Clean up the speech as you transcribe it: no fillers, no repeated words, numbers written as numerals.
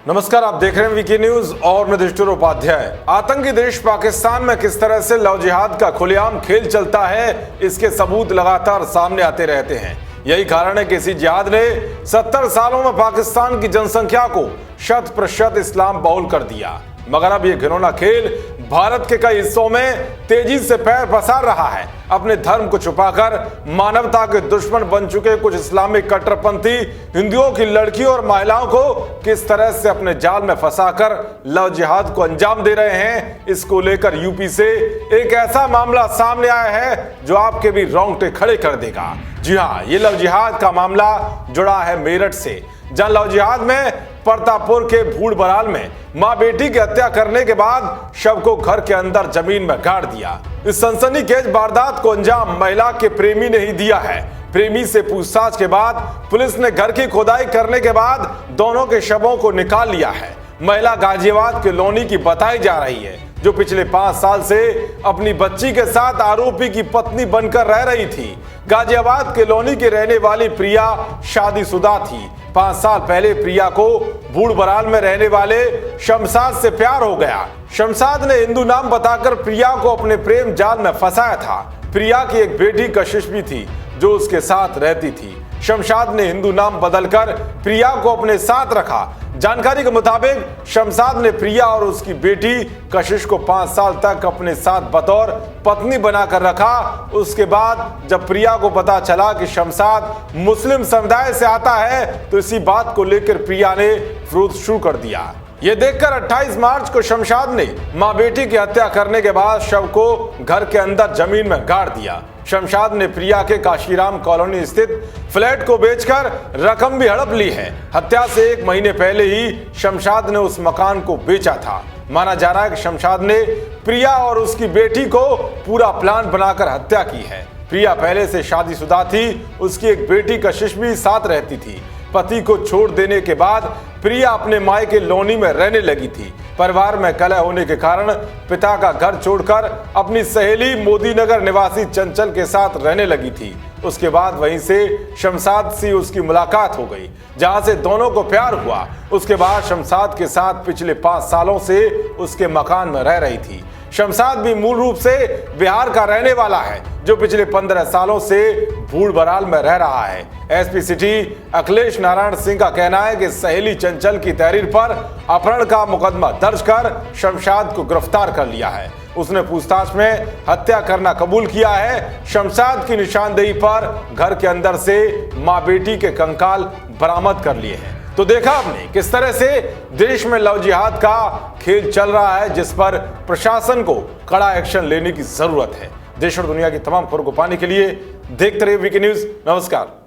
नमस्कार, आप देख रहे हैं वीके न्यूज और मैं युधिष्ठिर उपाध्याय। आतंकी देश पाकिस्तान में किस तरह से लव जिहाद का खुलेआम खेल चलता है, इसके सबूत लगातार सामने आते रहते हैं। यही कारण है कि इसी जिहाद ने 70 सालों में पाकिस्तान की जनसंख्या को 100% इस्लाम बहुल कर दिया। मगर अब ये घिनौना खेल भारत के कई हिस्सों में तेजी से पैर पसार रहा है। अपने धर्म को छुपाकर मानवता के दुश्मन बन चुके कुछ इस्लामिक कट्टरपंथी हिंदुओं की लड़कियों और महिलाओं को किस तरह से अपने जाल में फंसाकर लव जिहाद को अंजाम दे रहे हैं, इसको लेकर यूपी से एक ऐसा मामला सामने आया है जो आपके भी रोंगटे खड़े कर देगा। जी हाँ, ये लव जिहाद का मामला जुड़ा है मेरठ से, जहां लव जिहाद में प्रतापपुर के भूड़ बराल में मां बेटी की हत्या करने के बाद शव को घर के अंदर जमीन में गाड़ दिया। इस सनसनीखेज वारदात को अंजाम महिला के प्रेमी ने ही दिया है। प्रेमी से पूछताछ के बाद पुलिस ने घर की खुदाई करने के बाद दोनों के शवों को निकाल लिया है। महिला गाजियाबाद के लोनी की बताई जा रही है, जो पिछले 5 साल से अपनी बच्ची के साथ आरोपी की पत्नी बनकर रह रही थी। गाजियाबाद के लोनी की रहने वाली प्रिया शादीशुदा थी। 5 साल पहले प्रिया को भूड़ बराल में रहने वाले शमशाद से प्यार हो गया। शमशाद ने हिंदू नाम बताकर प्रिया को अपने प्रेम जाल में फंसाया था। प्रिया की एक बेटी कशिश भी थी जो उसके साथ रहती थी। शमशाद ने हिंदू नाम बदलकर प्रिया को अपने साथ रखा। जानकारी के मुताबिक शमशाद ने प्रिया और उसकी बेटी कशिश को 5 साल तक अपने साथ बतौर पत्नी बनाकर रखा। उसके बाद जब प्रिया को पता चला कि शमशाद मुस्लिम समुदाय से आता है, तो इसी बात को लेकर प्रिया ने विरोध शुरू कर दिया। ये देखकर 28 मार्च को शमशाद ने मां बेटी की हत्या करने के बाद शव को घर के अंदर जमीन में गाड़ दिया। शमशाद ने प्रिया के काशीराम कॉलोनी स्थित फ्लैट को बेचकर रकम भी हड़प ली है। हत्या से 1 महीने पहले ही शमशाद ने उस मकान को बेचा था। माना जा रहा है कि शमशाद ने प्रिया और उसकी बेटी को पूरा प्लान बनाकर हत्या की है। प्रिया पहले से शादीशुदा थी, उसकी एक बेटी कशिश भी साथ रहती थी। पति को छोड़ देने के बाद प्रिया अपने मायके लोनी में रहने लगी थी। परिवार में कलह होने के कारण पिता का घर छोड़कर अपनी सहेली मोदीनगर निवासी चंचल के साथ रहने लगी थी। उसके बाद वहीं से शमशाद से उसकी मुलाकात हो गई, जहां से दोनों को प्यार हुआ। उसके बाद शमशाद के साथ पिछले 5 सालों से उसके मकान में रह रही थी। शमशाद भी मूल रूप से बिहार का रहने वाला है, जो पिछले 15 सालों से भूड़ बराल में रह रहा है। एसपी सिटी अखिलेश नारायण सिंह का कहना है कि सहेली चंचल की तहरीर पर अपहरण का मुकदमा दर्ज कर शमशाद को गिरफ्तार कर लिया है। उसने पूछताछ में हत्या करना कबूल किया है। शमशाद की निशानदेही पर घर के अंदर से मां बेटी के कंकाल बरामद कर लिए हैं। तो देखा आपने किस तरह से देश में लव जिहाद का खेल चल रहा है, जिस पर प्रशासन को कड़ा एक्शन लेने की जरूरत है। देश और दुनिया की तमाम खबरों को पाने के लिए देखते रहिए वीके न्यूज। नमस्कार।